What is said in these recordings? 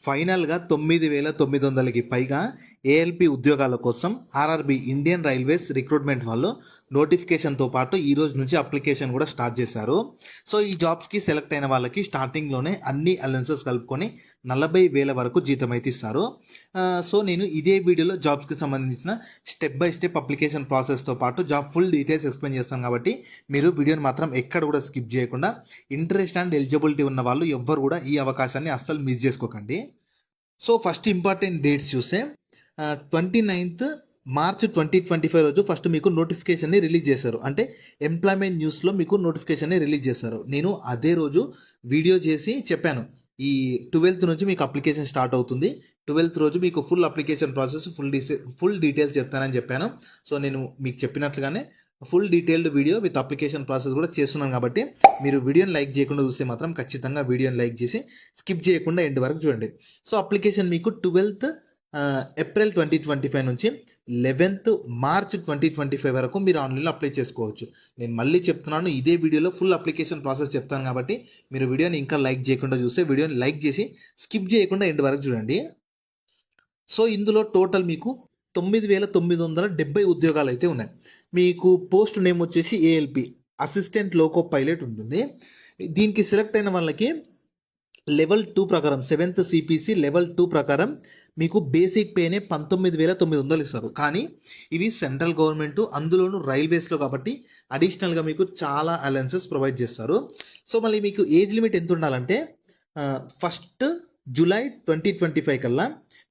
ఫైనల్‌గా 9,900కి పైగా ఏఎల్‌పీ ఉద్యోగాల కోసం ఆర్ఆర్‌బీ ఇండియన్ రైల్వేస్ రిక్రూట్‌మెంట్ వాళ్ళు నోటిఫికేషన్‌తో పాటు ఈ రోజు నుంచి అప్లికేషన్ కూడా స్టార్ట్ చేశారు. సో, ఈ జాబ్స్‌కి సెలెక్ట్ అయిన వాళ్ళకి స్టార్టింగ్‌లోనే అన్ని అలవెన్సెస్ కలుపుకొని 40,000 వరకు జీతం అయితే ఇస్తారు. సో, నేను ఇదే వీడియోలో జాబ్స్‌కి సంబంధించిన స్టెప్ బై స్టెప్ అప్లికేషన్ ప్రాసెస్‌తో పాటు జాబ్ ఫుల్ డీటెయిల్స్ ఎక్స్‌ప్లెయిన్ చేస్తాను కాబట్టి మీరు వీడియోని మాత్రం ఎక్కడ కూడా స్కిప్ చేయకుండా ఇంట్రెస్ట్ అండ్ ఎలిజిబిలిటీ ఉన్న వాళ్ళు ఎవ్వరు కూడా ఈ అవకాశాన్ని అస్సలు మిస్ చేసుకోకండి. సో, ఫస్ట్ ఇంపార్టెంట్ డేట్స్ చూస్తే 29th మార్చ్ 2025 రోజు ఫస్ట్ మీకు నోటిఫికేషన్ని రిలీజ్ చేశారు. అంటే ఎంప్లాయ్మెంట్ న్యూస్లో మీకు నోటిఫికేషన్ని రిలీజ్ చేశారు. నేను అదే రోజు వీడియో చేసి చెప్పాను. ఈ 12th నుంచి మీకు అప్లికేషన్ స్టార్ట్ అవుతుంది. 12th రోజు మీకు full application process full details చెప్తానని చెప్పాను. సో, నేను మీకు చెప్పినట్లుగానే full detailed video with application process కూడా చేస్తున్నాను కాబట్టి మీరు వీడియోని లైక్ చేయకుండా చూస్తే మాత్రం ఖచ్చితంగా వీడియోని లైక్ చేసి స్కిప్ చేయకుండా ఎండ్ వరకు చూడండి. సో, అప్లికేషన్ మీకు 12th ఏప్రిల్ 2025 నుంచి 11th మార్చ్ 2025 వరకు మీరు ఆన్లైన్లో అప్లై చేసుకోవచ్చు. నేను మళ్ళీ చెప్తున్నాను, ఇదే వీడియోలో ఫుల్ అప్లికేషన్ ప్రాసెస్ చెప్తాను కాబట్టి మీరు వీడియోని ఇంకా లైక్ చేయకుండా చూస్తే వీడియోని లైక్ చేసి స్కిప్ చేయకుండా ఎండ్ వరకు చూడండి. సో, ఇందులో టోటల్ మీకు 9,970 ఉద్యోగాలు అయితే ఉన్నాయి. మీకు పోస్ట్ నేమ్ వచ్చేసి ఏఎల్పి అసిస్టెంట్ లోకో పైలట్ ఉంటుంది. దీనికి సెలెక్ట్ అయిన వాళ్ళకి లెవెల్ 2 ప్రకారం 7th సిపిసి లెవెల్ 2 ప్రకారం మీకు బేసిక్ పేనే 19,900 ఇస్తారు. కానీ ఇవి సెంట్రల్ గవర్నమెంట్, అందులోనూ రైల్వేస్లో కాబట్టి అడిషనల్గా మీకు చాలా అలవెన్సెస్ ప్రొవైడ్ చేస్తారు. సో, మళ్ళీ మీకు ఏజ్ లిమిట్ ఎంత ఉండాలంటే 1st జూలై 2025 కల్లా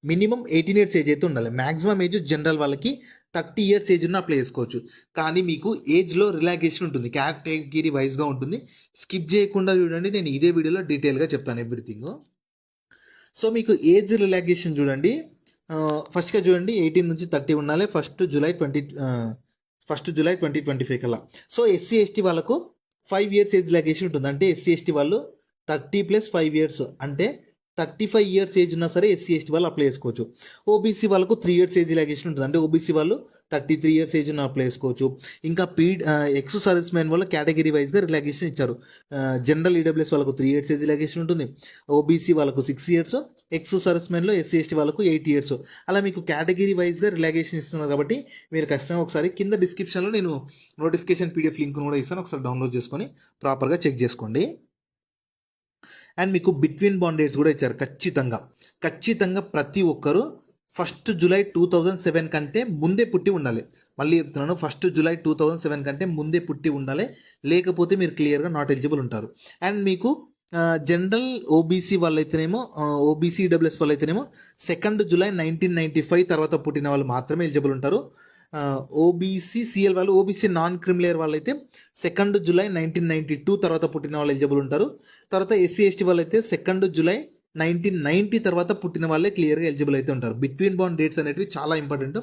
మినిమం 18 ఇయర్స్ ఏజ్ అయితే ఉండాలి. మ్యాక్సిమం ఏజ్ జనరల్ వాళ్ళకి 30 ఇయర్స్ ఏజ్ ఉన్న అప్లై చేసుకోవచ్చు. కానీ మీకు ఏజ్లో రిలాక్సేషన్ ఉంటుంది, కేటగిరీ వైజ్గా ఉంటుంది. స్కిప్ చేయకుండా చూడండి, నేను ఇదే వీడియోలో డీటెయిల్గా చెప్తాను ఎవ్రీథింగ్. సో, మీకు ఏజ్ రిలాక్సేషన్ చూడండి. ఫస్ట్గా చూడండి 18 నుంచి 30 ఉండాలి ఫస్ట్ జూలై 2025 కల్లా. సో, ఎస్సీ ఎస్టీ వాళ్ళకు 5 ఇయర్స్ ఏజ్ రిలాక్సేషన్ ఉంటుంది. అంటే ఎస్సీ ఎస్టీ వాళ్ళు 30 + 5 ఇయర్స్ అంటే 35 ఇయర్స్ ఏజ్ ఉన్నా సరే ఎస్సీ ఎస్టీ వాళ్ళు అప్లై చేసుకోవచ్చు. ఓబీసీ వాళ్ళకు 3 ఇయర్స్ ఏజ్ రిలాక్సేషన్ ఉంటుంది. అంటే ఓబీసీ వాళ్ళు 33 ఇయర్స్ ఏజ్ ఉన్న అప్లై చేసుకోవచ్చు. ఇంకా ఎక్స్ సర్వీస్ మ్యాన్ వల్ల కేటగిరీ వైజ్గా రిలాక్సేషన్ ఇచ్చారు. జనరల్ ఈడబ్ల్యూఎస్ వాళ్ళకు 3 ఇయర్స్ ఏజ్ రిలాక్సేషన్ ఉంటుంది. ఓబీసీ వాళ్ళకు 6 ఇయర్స్, ఎక్స్ సర్వీస్ మ్యాన్లో ఎస్సీ ఎస్టీ వాళ్ళకు 8 ఇయర్స్. అలా మీకు కేటగిరీ వైజ్గా రిలాక్సేషన్ ఇస్తున్నారు కాబట్టి మీరు ఖచ్చితంగా ఒకసారి కింద డిస్క్రిప్షన్లో నేను నోటిఫికేషన్ పీడిఎఫ్ లింక్ కూడా ఇస్తాను, ఒకసారి డౌన్లోడ్ చేసుకొని ప్రాపర్గా చెక్ చేసుకోండి. అండ్ మీకు బిట్వీన్ బాండ్ డేట్స్ కూడా ఇచ్చారు. ఖచ్చితంగా ప్రతి ఒక్కరూ 1st జూలై 2007 కంటే ముందే పుట్టి ఉండాలి. మళ్ళీ చెప్తున్నాను, 1st జూలై 2007 కంటే ముందే పుట్టి ఉండాలి. లేకపోతే మీరు క్లియర్గా నాట్ ఎలిజిబుల్ ఉంటారు. అండ్ మీకు జనరల్ ఓబీసీ వాళ్ళైతేనేమో, ఓబీసీ ఈడబ్ల్యూఎస్ వాళ్ళైతేనేమో 2nd జూలై 1995 తర్వాత పుట్టిన వాళ్ళు మాత్రమే ఎలిజిబుల్ ఉంటారు. ఓబీసీ సిఎల్ వాళ్ళు, ఓబీసీ నాన్ క్రిమిలేయర్ వాళ్ళైతే 2nd జూలై 1992 తర్వాత పుట్టిన వాళ్ళు ఎలిజిబుల్ ఉంటారు. తర్వాత ఎస్సీ ఎస్టీ వాళ్ళైతే 2nd జూలై 1990 తర్వాత పుట్టిన వాళ్ళే క్లియర్గా ఎలిజిబుల్ అయితే ఉంటారు. బిట్వీన్ బాండ్ డేట్స్ అనేవి చాలా ఇంపార్టెంట్.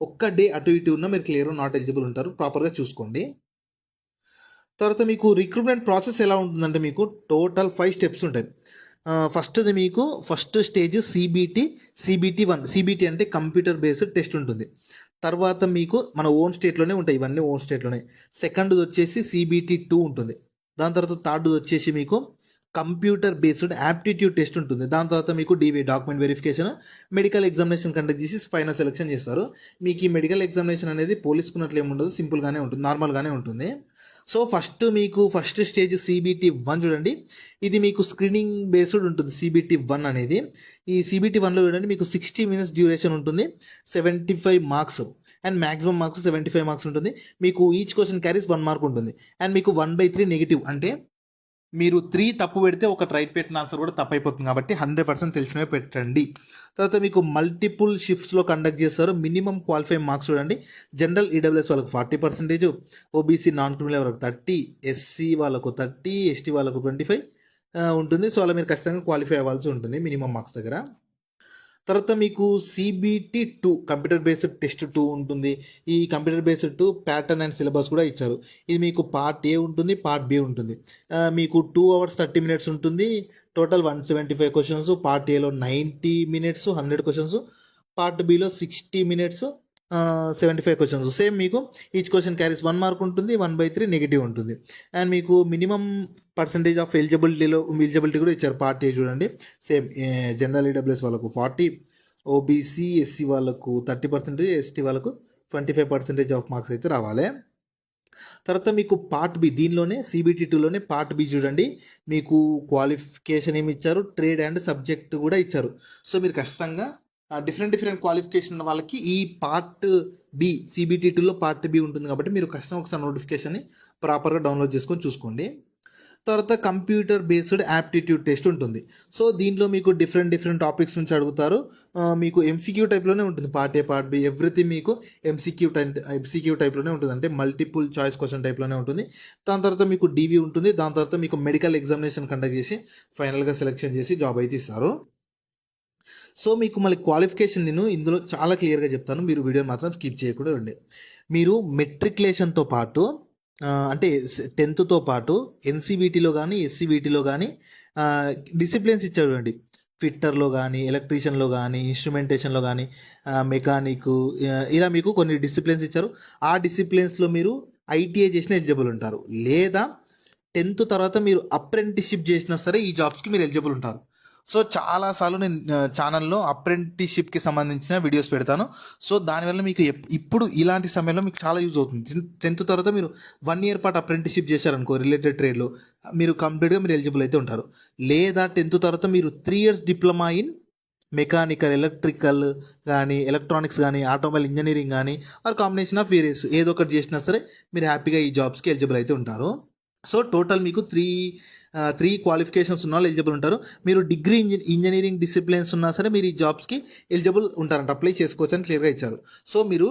ఒక్క డే అటు ఇటు ఉన్నా మీరు క్లియర్గా నాట్ ఎలిజిబుల్ ఉంటారు, ప్రాపర్గా చూసుకోండి. తర్వాత మీకు రిక్రూట్మెంట్ ప్రాసెస్ ఎలా ఉంటుందంటే మీకు టోటల్ 5 స్టెప్స్ ఉంటాయి. ఫస్ట్ది మీకు ఫస్ట్ స్టేజ్ సిబిటి 1. సిబిటి అంటే కంప్యూటర్ బేస్డ్ టెస్ట్ ఉంటుంది. తర్వాత మీకు మన ఓన్ స్టేట్లోనే ఉంటాయి, ఇవన్నీ ఓన్ స్టేట్లోనే. సెకండ్ది వచ్చేసి సిబిటి 2 ఉంటుంది. దాని తర్వాత థర్డ్ది వచ్చేసి మీకు కంప్యూటర్ బేస్డ్ యాప్టిట్యూడ్ టెస్ట్ ఉంటుంది. దాని తర్వాత మీకు document verification, medical examination conduct చేసి ఫైనల్ సెలెక్షన్ చేస్తారు. మీకు ఈ మెడికల్ ఎగ్జామినేషన్ అనేది పోలీసుకున్నట్లు ఏమి ఉండదు, సింపుల్గానే ఉంటుంది, నార్మల్గానే ఉంటుంది. సో, ఫస్ట్ స్టేజ్ సిబిటి 1 చూడండి. ఇది మీకు స్క్రీనింగ్ బేస్డ్ ఉంటుంది సిబిటి 1 అనేది. ఈ సిబిటి 1లో చూడండి మీకు 60 minutes డ్యూరేషన్ ఉంటుంది, 75 marks and maximum marks 75 marks ఉంటుంది. మీకు ఈచ్ క్వశ్చన్ క్యారీస్ 1 మార్క్ ఉంటుంది. అండ్ మీకు 1/3 నెగిటివ్, అంటే మీరు 3 తప్పు పెడితే ఒక రైట్ పెట్టిన ఆన్సర్ కూడా తప్పు అయిపోతుంది కాబట్టి 100% తెలిసినవే పెట్టండి. తర్వాత మీకు మల్టిపుల్ షిఫ్ట్స్లో కండక్ట్ చేస్తారు. మినిమం క్వాలిఫై మార్క్స్ చూడండి. జనరల్ ఈడబ్ల్యూఎస్ వాళ్ళకు 40%, ఓబీసీ నాన్ క్రిమినల్ వాళ్ళకు 30, ఎస్సీ వాళ్ళకు 30, ఎస్టీ వాళ్ళకు 25 ఉంటుంది. సో, అలా మీరు ఖచ్చితంగా క్వాలిఫై అవ్వాల్సి ఉంటుంది మినిమం మార్క్స్ దగ్గర. తర్వాత మీకు సిబిటి 2 కంప్యూటర్ బేస్డ్ టెస్ట్ 2 ఉంటుంది. ఈ computer based 2 pattern and syllabus కూడా ఇచ్చారు. ఇది మీకు పార్ట్ ఏ ఉంటుంది, పార్ట్ బి ఉంటుంది. మీకు 2 hours 30 minutes ఉంటుంది. Total 175 questions. పార్ట్ ఏలో 90 minutes 100 questions, part below 60 minutes 75 questions. Same మీకు ఈచ్ క్వశ్చన్ క్యారీస్ 1 మార్క్ ఉంటుంది, 1/3 నెగిటివ్ ఉంటుంది. అండ్ మీకు మినిమం పర్సంటేజ్ ఆఫ్ ఎలిజిబిలిటీ కూడా ఇచ్చారు. పార్ట్ ఏ చూడండి, సేమ్ జనరల్ ఈడబ్ల్యూఎస్ వాళ్ళకు 40, ఓబీసీ ఎస్సీ వాళ్ళకు 30%, ఎస్టీ వాళ్ళకు 25% ఆఫ్ మార్క్స్ అయితే రావాలి. తర్వాత మీకు పార్ట్ బి, దీనిలోనే CBT 2లోనే పార్ట్ బి చూడండి, మీకు క్వాలిఫికేషన్ ఏమి ఇచ్చారు, ట్రేడ్ అండ్ సబ్జెక్ట్ కూడా ఇచ్చారు. సో మీరు ఖచ్చితంగా డిఫరెంట్ క్వాలిఫికేషన్ ఉన్న వాళ్ళకి ఈ పార్ట్ బి, CBT 2లో పార్ట్ బి ఉంటుంది కాబట్టి మీరు ఖచ్చితంగా ఒకసారి నోటిఫికేషన్ని ప్రాపర్గా డౌన్లోడ్ చేసుకొని చూసుకోండి. తర్వాత కంప్యూటర్ బేస్డ్ యాప్టిట్యూడ్ టెస్ట్ ఉంటుంది. సో దీంట్లో మీకు డిఫరెంట్ టాపిక్స్ నుంచి అడుగుతారు. మీకు MCQ టైప్లోనే ఉంటుంది. Part A, part B, everything మీకు MCQ టైప్లోనే ఉంటుంది. అంటే మల్టిపుల్ చాయిస్ క్వశ్చన్ టైప్లోనే ఉంటుంది. దాని తర్వాత మీకు DV ఉంటుంది. దాని తర్వాత మీకు మెడికల్ ఎగ్జామినేషన్ కండక్ట్ చేసి ఫైనల్గా సెలెక్షన్ చేసి జాబ్ అయితే ఇస్తారు. సో మీకు మళ్ళీ క్వాలిఫికేషన్ నేను ఇందులో చాలా క్లియర్గా చెప్తాను, మీరు వీడియో మాత్రం స్కిప్ చేయకుండా ఉండే. మీరు మెట్రికులేషన్తో పాటు అంటే 10th పాటు NCVTలో కానీ SCVTలో కానీ డిసిప్లిన్స్ ఇచ్చారు చూడండి. ఫిట్టర్లో కానీ, ఎలక్ట్రీషియన్లో కానీ, ఇన్స్ట్రుమెంటేషన్లో కానీ, మెకానిక్, ఇలా మీకు కొన్ని డిసిప్లిన్స్ ఇచ్చారు. ఆ డిసిప్లిన్స్లో మీరు ITI చేసిన ఎలిజిబుల్ ఉంటారు. లేదా 10th తర్వాత మీరు అప్రెంటిస్షిప్ చేసినా సరే ఈ జాబ్స్కి మీరు ఎలిజిబుల్ ఉంటారు. సో చాలాసార్లు నేను ఛానల్లో అప్రెంటిస్షిప్కి సంబంధించిన వీడియోస్ పెడతాను. సో దానివల్ల మీకు ఇప్పుడు ఇలాంటి సమయంలో మీకు చాలా యూజ్ అవుతుంది. 10th తర్వాత మీరు 1 year పాటు అప్రెంటిస్షిప్ చేశారనుకో రిలేటెడ్ ట్రేడ్లో, మీరు కంప్లీట్గా మీరు ఎలిజిబుల్ అయితే ఉంటారు. లేదా 10th తర్వాత మీరు 3 years diploma in mechanical, electrical కానీ, ఎలక్ట్రానిక్స్ కానీ, ఆటోమొబైల్ ఇంజనీరింగ్ కానీ, ఆర్ కాంబినేషన్ ఆఫ్ వేరియస్ ఏదో ఒకటి చేసినా సరే మీరు హ్యాపీగా ఈ జాబ్స్కి ఎలిజిబుల్ అయితే ఉంటారు. సో టోటల్ మీకు త్రీ క్వాలిఫికేషన్స్ ఉన్న వాళ్ళు ఎలిజిబుల్ ఉంటారు. మీరు డిగ్రీ ఇంజనీరింగ్ డిసిప్లిన్స్ ఉన్నా సరే మీరు ఈ జాబ్స్కి ఎలిజిబుల్ ఉంటారంట, అప్లై చేసుకోవచ్చు అని క్లియర్గా ఇచ్చారు. సో మీరు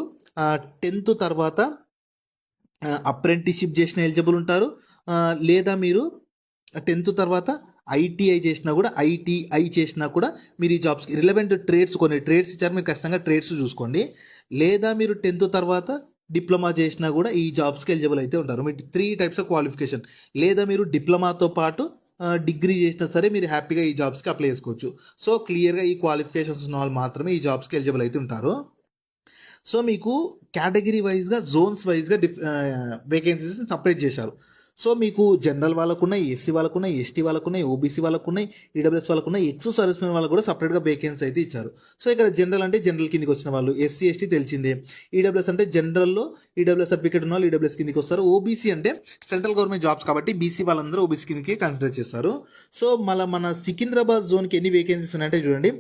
10th తర్వాత అప్రెంటిస్షిప్ చేసిన ఎలిజిబుల్ ఉంటారు. లేదా మీరు 10th తర్వాత ITI చేసినా కూడా, ITI చేసినా కూడా మీరు ఈ జాబ్స్కి రిలవెంట్ ట్రేడ్స్, కొన్ని ట్రేడ్స్ ఇచ్చారు, మీరు ఖచ్చితంగా ట్రేడ్స్ చూసుకోండి. లేదా మీరు 10th తర్వాత డిప్లొమా చేసినా కూడా ఈ జాబ్స్కి ఎలిజిబుల్ అయితే ఉంటారు. మీరు 3 types ఆఫ్ క్వాలిఫికేషన్. లేదా మీరు డిప్లొమాతో పాటు డిగ్రీ చేసినా సరే మీరు హ్యాపీగా ఈ జాబ్స్కి అప్లై చేసుకోవచ్చు. సో క్లియర్గా ఈ క్వాలిఫికేషన్స్ ఉన్న వాళ్ళు మాత్రమే ఈ జాబ్స్కి ఎలిజిబుల్ అయితే ఉంటారు. సో మీకు కేటగిరీ వైజ్గా, జోన్స్ వైజ్గా వేకెన్సీస్ సపరేట్ చేశారు. సో మీకు జనరల్ వాళ్ళకున్నాయి, SC వాళ్ళకున్నాయి, ST వాళ్ళకున్నాయి, OBC వాళ్ళకున్నాయి, EWS వాళ్ళకున్నాయి, ఎక్స్ సర్వీస్మెన్ వాళ్ళకు కూడా సపరేట్గా వేకెన్సీ అయితే ఇచ్చారు. సో ఇక్కడ జనరల్ అంటే జనరల్ కిందికి వచ్చిన వాళ్ళు, SC ST తెలిసిందే. EWS అంటే జనరల్లో EWS సర్టిఫికేట్ ఉన్న వాళ్ళు EWS కిందికి వస్తారు. OBC అంటే సెంట్రల్ గవర్నమెంట్ జాబ్స్ కాబట్టి BC వాళ్ళందరూ OBC కిందకి కన్సిడర్ చేస్తారు. సో మన సికింద్రాబాద్ జోన్కి ఎన్ని వేకెన్సీస్ ఉన్నాయంటే చూడండి,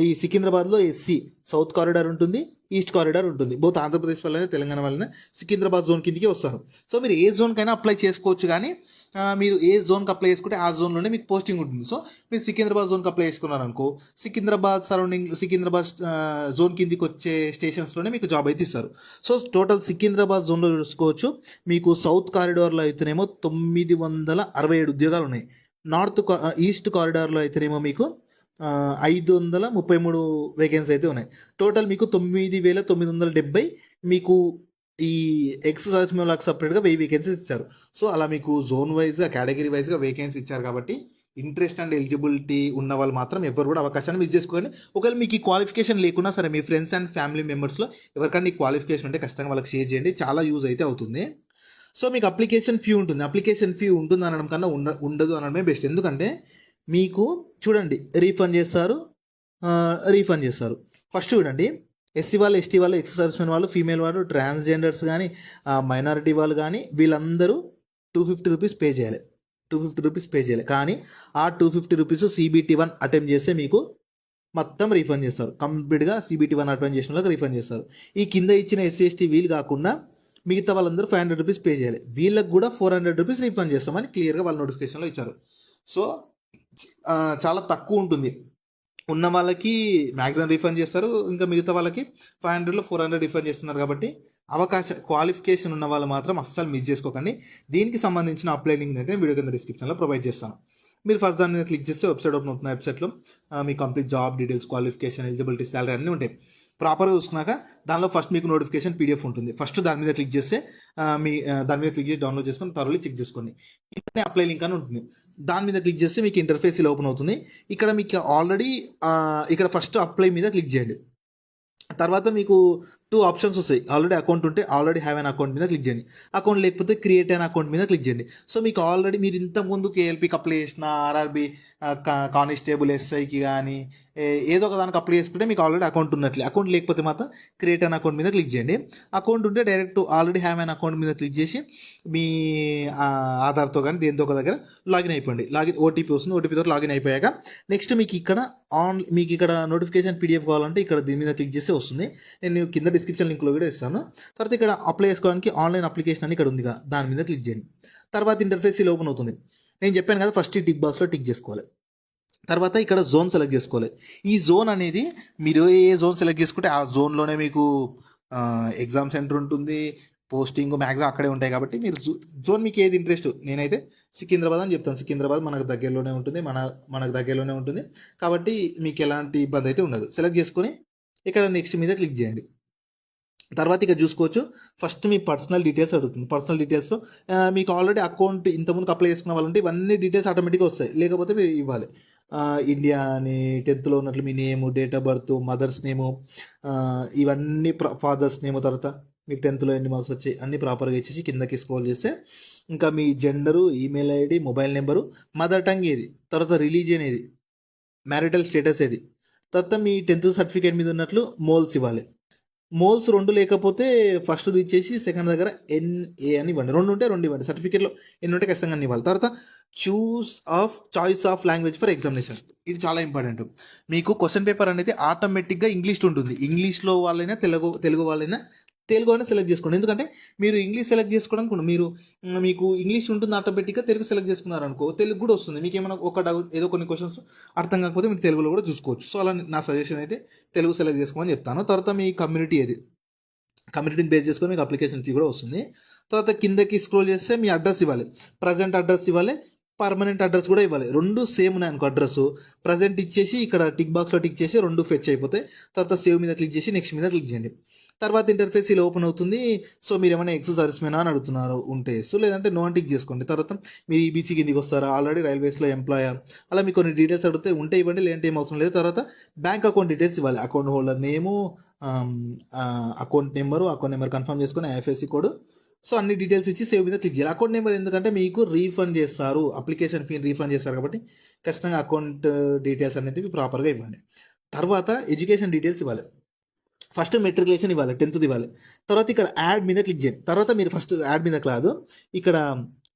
ఈ సికింద్రాబాద్లో SC సౌత్ కారిడార్ ఉంటుంది, ఈస్ట్ కారిడార్ ఉంటుంది. బోత్ ఆంధ్రప్రదేశ్ వాళ్ళనే తెలంగాణ వాళ్ళనే సికింద్రాబాద్ జోన్ కిందకి వస్తారు. సో మీరు ఏ జోన్కైనా అప్లై చేసుకోవచ్చు, కానీ మీరు ఏ జోన్కి అప్లై చేసుకుంటే ఆ జోన్లోనే మీకు పోస్టింగ్ ఉంటుంది. సో మీరు సికింద్రాబాద్ జోన్కి అప్లై చేసుకున్నారనుకో, సికింద్రాబాద్ సరౌండింగ్, సికింద్రాబాద్ జోన్ కిందికి వచ్చే స్టేషన్స్లోనే మీకు జాబ్ అయితే ఇస్తారు. సో టోటల్ సికింద్రాబాద్ జోన్లో చూసుకోవచ్చు. మీకు సౌత్ కారిడార్లో అయితేనేమో 967 ఉద్యోగాలు ఉన్నాయి. ఈస్ట్ కారిడార్లో అయితేనేమో మీకు 533 వేకెన్సీ అయితే ఉన్నాయి. టోటల్ మీకు 9,970 మీకు ఈ ఎక్స్ సర్వీస్మెన్ వాళ్ళకి సపరేట్గా 1000 వేకెన్సీస్ ఇచ్చారు. సో అలా మీకు జోన్ వైజ్గా, కేటగిరీ వైజ్గా వేకెన్సీ ఇచ్చారు కాబట్టి ఇంట్రెస్ట్ అండ్ ఎలిజిబిలిటీ ఉన్న వాళ్ళు మాత్రం ఎవరు కూడా అవకాశాన్ని మిస్ చేసుకోండి. ఒకవేళ మీకు ఈ క్వాలిఫికేషన్ లేకున్నా సరే మీ ఫ్రెండ్స్ అండ్ ఫ్యామిలీ మెంబర్స్లో ఎవరికైనా ఈ క్వాలిఫికేషన్ ఉంటే ఖచ్చితంగా వాళ్ళకి షేర్ చేయండి, చాలా యూజ్ అయితే అవుతుంది. సో మీకు అప్లికేషన్ ఫీ ఉంటుంది. అప్లికేషన్ ఫీ ఉంటుంది అనడం కన్నా ఉండదు అనడమే బెస్ట్. ఎందుకంటే మీకు చూడండి రీఫండ్ చేస్తారు. ఫస్ట్ చూడండి, SC వాళ్ళు, ST వాళ్ళు, ఎక్స్ సర్వీస్మెన్ వాళ్ళు, ఫీమేల్ వాళ్ళు, ట్రాన్స్జెండర్స్ కానీ, మైనారిటీ వాళ్ళు కానీ వీళ్ళందరూ 250 రూపీస్ పే చేయాలి. 250 రూపీస్ పే చేయాలి. కానీ ఆ 250 రూపీస్ CBT 1 అటెంప్ట్ చేస్తే మీకు మొత్తం రీఫండ్ చేస్తారు. కంప్లీట్గా CBT 1 అటెంప్ట్ చేసిన వాళ్ళకి రీఫండ్ చేస్తారు. ఈ కింద ఇచ్చిన SC ST వీళ్ళు కాకుండా మిగతా వాళ్ళందరూ 500 రూపీస్ పే చేయాలి. వీళ్ళకి కూడా 400 రూపీస్ రీఫండ్ చేస్తామని క్లియర్గా వాళ్ళ నోటిఫికేషన్లో ఇచ్చారు. సో చాలా తక్కువ ఉంటుంది. ఉన్న వాళ్ళకి మ్యాక్సిమం రీఫండ్ చేస్తారు, ఇంకా మిగతా వాళ్ళకి 500లో 400 రీఫండ్ చేస్తున్నారు. కాబట్టి క్వాలిఫికేషన్ ఉన్న వాళ్ళు మాత్రం అస్సలు మిస్ చేసుకోకండి. దీనికి సంబంధించిన అప్లై లింక్ అయితే వీడియో కింద డిస్క్రిప్షన్లో ప్రొవైడ్ చేస్తాను. మీరు ఫస్ట్ దాని మీద క్లిక్ చేస్తే వెబ్సైట్ ఓపెన్ అవుతుంది. వెబ్సైట్లో మీ complete job details, qualification, eligibility, salary అన్నీ ఉంటాయి. ప్రాపర్గా చూసుకున్నాక దానిలో ఫస్ట్ మీకు నోటిఫికేషన్ PDF ఉంటుంది. ఫస్ట్ దాని మీద క్లిక్ చేస్తే దాని మీద క్లిక్ చేసి డౌన్లోడ్ చేసుకొని థరోలీ చెక్ చేసుకోండి. ఇంటనే అప్లై లింక్ అని ఉంటుంది. దాని మీద క్లిక్ చేస్తే మీకు ఇంటర్ఫేస్ ఇలా ఓపెన్ అవుతుంది. ఇక్కడ మీకు ఆల్రెడీ ఇక్కడ ఫస్ట్ అప్లై మీద క్లిక్ చేయండి. తర్వాత మీకు 2 ఆప్షన్స్ వస్తాయి. ఆల్రెడీ అకౌంట్ ఉంటే ఆల్రెడీ హ్యావ్ అన్ అకౌంట్ మీద క్లిక్ చేయండి. అకౌంట్ లేకపోతే క్రియేట్ అన్ అకౌంట్ మీద క్లిక్ చేయండి. సో మీకు ఆల్రెడీ మీరు ఇంతకుముందు కేఎల్పీకి అప్లై చేసిన ఆర్ఆర్బీ కానిస్టేబుల్ ఎస్ఐకి కానీ ఏదో ఒక దానికి అప్లై చేసుకుంటే మీకు ఆల్రెడీ అకౌంట్ ఉన్నట్లే. అకౌంట్ లేకపోతే మాత్రం క్రియేట్ అన్ అకౌంట్ మీద క్లిక్ చేయండి. అకౌంట్ ఉంటే direct already have an account మీద క్లిక్ చేసి మీ ఆధార్తో కానీ దేంతో ఒక దగ్గర లాగిన్ అయిపోండి. ఓటీపీ వస్తుంది. ఓటీపీతో లాగిన్ అయిపోయాక నెక్స్ట్ మీకు ఇక్కడ నోటిఫికేషన్ పీడిఎఫ్ కావాలంటే ఇక్కడ దీని మీద క్లిక్ చేస్తే వస్తుంది. నేను కింద డిస్క్రిప్షన్ లింక్లో కూడా ఇస్తాను. తర్వాత ఇక్కడ అప్లై చేసుకోవడానికి ఆన్లైన్ అప్లికేషన్ అని ఇక్కడ ఉందిగా, దాని మీద క్లిక్ చేయండి. తర్వాత ఇంటర్ఫేస్ ఇలా ఓపెన్ అవుతుంది. నేను చెప్పాను కదా, ఫస్ట్ ఈ టిక్ బాక్స్లో టిక్ చేసుకోవాలి. తర్వాత ఇక్కడ జోన్ సెలెక్ట్ చేసుకోవాలి. ఈ జోన్ అనేది మీరు ఏ జోన్ సెలెక్ట్ చేసుకుంటే ఆ జోన్లోనే మీకు ఎగ్జామ్ సెంటర్ ఉంటుంది, పోస్టింగ్ మ్యాక్సిమం అక్కడే ఉంటాయి. కాబట్టి మీరు జోన్ మీకు ఏది ఇంట్రెస్ట్, నేనైతే సికింద్రాబాద్ అని చెప్తాను. సికింద్రాబాద్ మనకు దగ్గరలోనే ఉంటుంది, మనకు దగ్గరలోనే ఉంటుంది కాబట్టి మీకు ఎలాంటి ఇబ్బంది అయితే ఉండదు. సెలెక్ట్ చేసుకొని ఇక్కడ నెక్స్ట్ మీద క్లిక్ చేయండి. తర్వాత ఇక్కడ చూసుకోవచ్చు, ఫస్ట్ మీ పర్సనల్ డీటెయిల్స్ అడుగుతుంది. పర్సనల్ డీటెయిల్స్లో మీకు ఆల్రెడీ అకౌంట్ ఇంతకుముందు అప్లై చేసుకున్న వాళ్ళంటే ఇవన్నీ డీటెయిల్స్ ఆటోమేటిక్గా వస్తాయి. లేకపోతే మీరు ఇవ్వాలి. ఇండియా అని 10th ఉన్నట్లు మీ నేము, డేట్ ఆఫ్ బర్త్, మదర్స్ నేము, ఇవన్నీ ఫాదర్స్ నేము, తర్వాత మీకు 10th ఎన్ని మార్క్స్ వచ్చాయి అన్నీ ప్రాపర్గా ఇచ్చేసి కిందకి స్క్రోల్ చేస్తే ఇంకా మీ gender, email ID, mobile number, mother tongue ఏది, తర్వాత రిలీజియన్ ఏది, మ్యారిటల్ స్టేటస్ ఏది, తర్వాత మీ 10th సర్టిఫికేట్ మీద ఉన్నట్లు మోల్స్ ఇవ్వాలి. మోల్స్ 2 లేకపోతే ఫస్ట్ ఇచ్చేసి సెకండ్ దగ్గర NA అని ఇవ్వండి. 2 ఉంటే 2 ఇవ్వండి. సర్టిఫికేట్లో ఎన్ని ఉంటే ఖచ్చితంగా అన్ని ఇవ్వాలి. తర్వాత choice of language for examination, ఇది చాలా ఇంపార్టెంట్. మీకు క్వశ్చన్ పేపర్ అనేది ఆటోమేటిక్గా ఇంగ్లీష్లో ఉంటుంది. ఇంగ్లీష్లో వాళ్ళైనా తెలుగు వాళ్ళైనా తెలుగు అయినా సెలెక్ట్ చేసుకోండి. ఎందుకంటే మీరు ఇంగ్లీష్ సెలెక్ట్ చేసుకోవడానికి మీకు ఇంగ్లీష్ ఉంటుంది ఆటోమేటిక్గా, తెలుగు సెలెక్ట్ చేసుకున్నారనుకో తెలుగు కూడా వస్తుంది. మీకు ఏమైనా ఒక డౌట్ ఏదో కొన్ని క్వశ్చన్స్ అర్థం కాకపోతే మీరు తెలుగులో కూడా చూసుకోవచ్చు. సో అలా నా సజెషన్ అయితే తెలుగు సెలెక్ట్ చేసుకోమని చెప్తాను. తర్వాత మీ కమ్యూనిటీ ఏది, కమ్యూనిటీని బేస్ చేసుకొని మీకు అప్లికేషన్ ఫీ కూడా వస్తుంది. తర్వాత కిందకి స్క్రోల్ చేస్తే మీ అడ్రస్ ఇవ్వాలి. ప్రజెంట్ అడ్రస్ ఇవ్వాలి, పర్మనెంట్ అడ్రస్ కూడా ఇవ్వాలి. 2 సేమ్ ఉన్నాయి అనుకో అడ్రస్, ప్రజెంట్ ఇచ్చేసి ఇక్కడ టిక్ బాక్స్లో టిక్ చేసి 2 ఫెచ్ అయిపోతాయి. తర్వాత సేవ్ మీద క్లిక్ చేసి నెక్స్ట్ మీద క్లిక్ చేయండి. తర్వాత ఇంటర్ఫేస్ ఇలా ఓపెన్ అవుతుంది. సో మీరు ఏమైనా ఎక్స్ సర్వీస్ మ్యాన్ అని అడుగుతున్నారు ఉంటే సో, లేదంటే నో అని టిక్ చేసుకోండి. తర్వాత మీరు ఈబీసీ కిందికి వస్తారా, ఆల్రెడీ రైల్వేస్లో ఎంప్లాయర్, అలా మీకు కొన్ని డీటెయిల్స్ అడిగితే ఉంటే ఇవ్వండి, లేదంటే ఏం అవసరం లేదు. తర్వాత బ్యాంక్ అకౌంట్ డీటెయిల్స్ ఇవ్వాలి. అకౌంట్ హోల్డర్ నేము, అకౌంట్ నెంబర్ కన్ఫర్మ్ చేసుకొని ఐఎఫ్ఎస్సి కోడ్. సో అన్ని డీటెయిల్స్ ఇచ్చి సేవ్ మీద క్లిక్ చేయాలి. అకౌంట్ నెంబర్ ఎందుకంటే మీకు రీఫండ్ చేస్తారు, అప్లికేషన్ ఫీని రీఫండ్ చేస్తారు కాబట్టి ఖచ్చితంగా అకౌంట్ డీటెయిల్స్ అనేవి ప్రాపర్గా ఇవ్వండి. తర్వాత ఎడ్యుకేషన్ డీటెయిల్స్ ఇవ్వాలి. ఫస్ట్ మెట్రికులేషన్ ఇవ్వాలి, 10th ఇవ్వాలి. తర్వాత ఇక్కడ యాడ్ మీద క్లిక్ చేయండి. తర్వాత మీరు ఫస్ట్ యాడ్ మీద కాదు, ఇక్కడ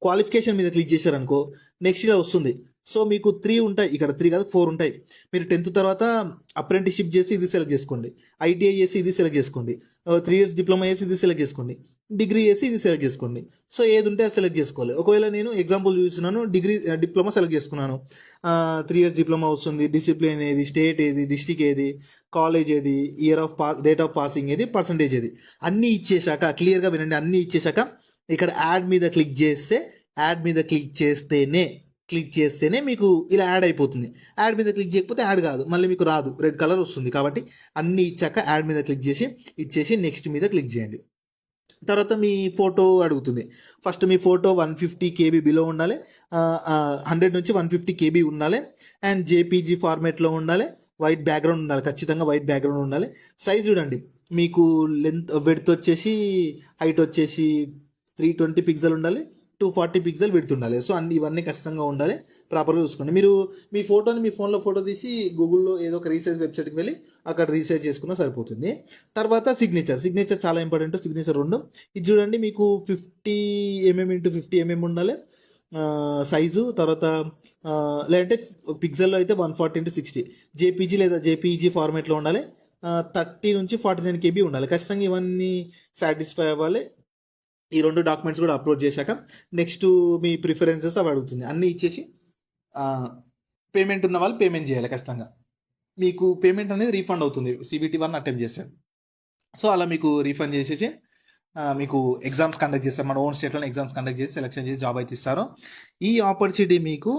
క్వాలిఫికేషన్ మీద క్లిక్ చేశారనుకో నెక్స్ట్ ఇలా వస్తుంది. సో మీకు 3 ఉంటాయి, ఇక్కడ 3 కాదు 4 ఉంటాయి. మీరు 10th తర్వాత అప్రెంటిస్షిప్ చేసి ఇది సెలెక్ట్ చేసుకోండి, ఐటీఐ చేసి ఇది సెలెక్ట్ చేసుకోండి, 3 years డిప్లొమా చేసి ఇది సెలెక్ట్ చేసుకోండి, డిగ్రీ చేసి ఇది సెలెక్ట్ చేసుకోండి. సో ఏది ఉంటే అది సెలెక్ట్ చేసుకోవాలి. ఒకవేళ నేను ఎగ్జాంపుల్ చూస్తున్నాను, డిప్లొమా సెలెక్ట్ చేసుకున్నాను, 3 years డిప్లొమా వస్తుంది, డిసిప్లిన్ ఏది, స్టేట్ ఏది, డిస్టిక్ ఏది, కాలేజ్ ఏది, డేట్ ఆఫ్ పాసింగ్ ఏది, పర్సంటేజ్ ఏది, అన్నీ ఇచ్చేశాక క్లియర్గా వినండి, అన్నీ ఇచ్చేశాక ఇక్కడ యాడ్ మీద క్లిక్ చేస్తే, యాడ్ మీద క్లిక్ చేస్తేనే మీకు ఇలా యాడ్ అయిపోతుంది. యాడ్ మీద క్లిక్ చేయకపోతే యాడ్ కాదు, మళ్ళీ మీకు రాదు, రెడ్ కలర్ వస్తుంది. కాబట్టి అన్నీ ఇచ్చాక యాడ్ మీద క్లిక్ ఇచ్చేసి నెక్స్ట్ మీద క్లిక్ చేయండి. తర్వాత మీ ఫోటో అడుగుతుంది. ఫస్ట్ మీ ఫోటో 150 KB బిలో ఉండాలి, 100 నుంచి 150 KB ఉండాలి, అండ్ జేపీజీ ఫార్మేట్లో ఉండాలి, వైట్ బ్యాక్గ్రౌండ్ ఉండాలి, ఖచ్చితంగా వైట్ బ్యాక్గ్రౌండ్ ఉండాలి. సైజ్ చూడండి, మీకు విడ్త్ వచ్చేసి, హైట్ వచ్చేసి 320 పిక్సెల్ ఉండాలి, 240 పిక్సెల్ విడ్త్ ఉండాలి. సో ఇవన్నీ ఖచ్చితంగా ఉండాలి, ప్రాపర్గా చూసుకోండి. మీరు మీ ఫోటోని మీ ఫోన్లో ఫోటో తీసి గూగుల్లో ఏదో ఒక రీసైజ్ వెబ్సైట్కి వెళ్ళి అక్కడ రీసైజ్ చేసుకున్నా సరిపోతుంది. తర్వాత సిగ్నేచర్ చాలా ఇంపార్టెంట్. సిగ్నేచర్ 2 ఇది చూడండి, మీకు 50 mm x 50 mm ఉండాలి సైజు. తర్వాత లేదంటే పిక్సెల్లో అయితే 140 x 60, జేపీజీ లేదా జేపీజీ ఫార్మేట్లో ఉండాలి, 30 నుంచి 49 KB ఉండాలి. ఖచ్చితంగా ఇవన్నీ సాటిస్ఫై అవ్వాలి. ఈ 2 డాక్యుమెంట్స్ కూడా అప్లోడ్ చేశాక నెక్స్ట్ మీ ప్రిఫరెన్సెస్ అవి అడుగుతుంది. అన్నీ ఇచ్చేసి పేమెంట్ ఉన్న వాళ్ళు పేమెంట్ చేయాలి. ఖచ్చితంగా మీకు పేమెంట్ అనేది రీఫండ్ అవుతుంది CBT 1 అటెంప్ట్ చేశారు. సో అలా మీకు రీఫండ్ చేసేసి మీకు ఎగ్జామ్స్ కండక్ట్ చేస్తారు. మన ఓన్ స్టేట్లోనే ఎగ్జామ్స్ కండక్ట్ చేసి సెలెక్షన్ చేసి జాబ్ అయితే ఇస్తారు. ఈ ఆపర్చునిటీ మీకు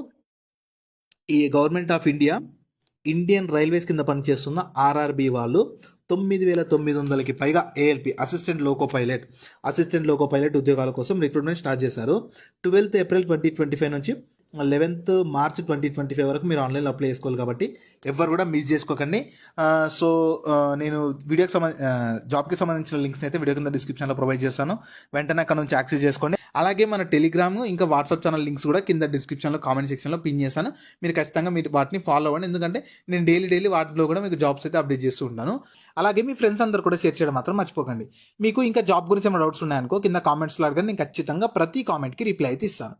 ఈ గవర్నమెంట్ ఆఫ్ ఇండియన్ రైల్వేస్ కింద పనిచేస్తున్న ఆర్ఆర్బీ వాళ్ళు 9,900కి పైగా ALP అసిస్టెంట్ లోకో పైలట్ ఉద్యోగాల కోసం రిక్రూట్మెంట్ స్టార్ట్ చేశారు. 12th April 2025 నుంచి 11th మార్చ్ 2025 వరకు మీరు ఆన్లైన్లో అప్లై చేసుకోవాలి కాబట్టి ఎవరు కూడా మిస్ చేసుకోకండి. సో నేను వీడియోకి జాబ్కి సంబంధించిన లింక్స్ అయితే వీడియో కింద డిస్క్రిప్షన్లో ప్రొవైడ్ చేస్తాను. వెంటనే అక్కడ నుంచి యాక్సెస్ చేసుకోండి. అలాగే మన టెలిగ్రామ్ ఇంకా వాట్సాప్ ఛానల్ లింక్స్ కూడా కింద డిస్క్రిప్షన్లో కామెంట్ సెక్షన్లో పిన్ చేశాను. మీరు ఖచ్చితంగా మీరు వాటిని ఫాలో అవ్వండి, ఎందుకంటే నేను డైలీ వాటిలో కూడా మీకు జాబ్స్ అయితే అప్డేట్ చేస్తూ ఉంటాను. అలాగే మీ ఫ్రెండ్స్ అందరూ కూడా షేర్ చేయడం మాత్రం మర్చిపోకండి. మీకు ఇంకా జాబ్ గురించి ఏమైనా డౌట్స్ ఉన్నాయనుకో కింద కామెంట్స్లో అడగండి, నేను ఖచ్చితంగా ప్రతి కామెంట్కి రిప్లై అయితే ఇస్తాను.